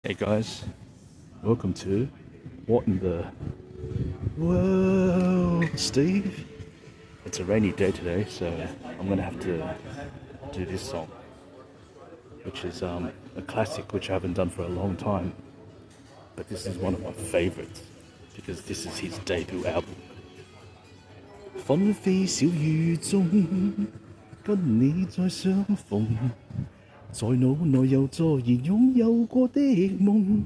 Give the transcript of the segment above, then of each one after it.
Hey guys, welcome to What in the World, Steve? It's a rainy day today, so I'm gonna have to do this song, which is a classic which I haven't done for a long time, but this is one of my favorites because this is his debut album. 纷飛小雨中，跟你再相逢，在腦內又再現擁有過的夢。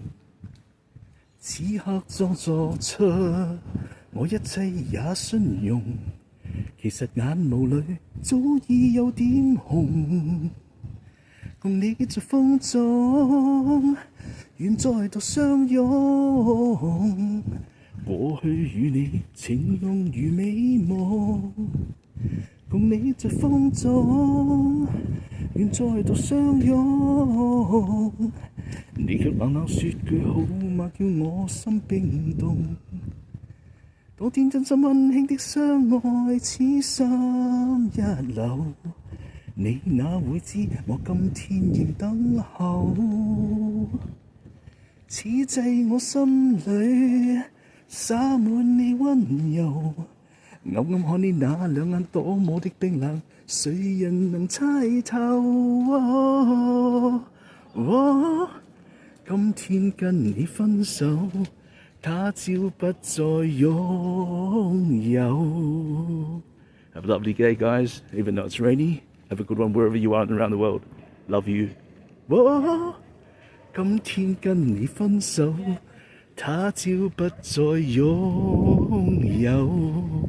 此刻裝作出我一切也信用，其實眼眸裏早已有點紅。共你在風中，願再度相擁。過去與你情濃如美夢，共你在風中，願再度相擁。你卻冷冷說句好嗎，叫我心冰凍。當天真心溫馨的相愛，此心一流，你哪會知我今天仍等候？此際我心裏灑滿你溫柔，暗暗看你那兩眼多麼的冰冷，誰人能猜透？今天跟你分手，他朝不再擁有。Have a lovely day, guys. Even though it's rainy, have a good one wherever you are around the world. Love you. 今天跟你分手，他朝不再擁有。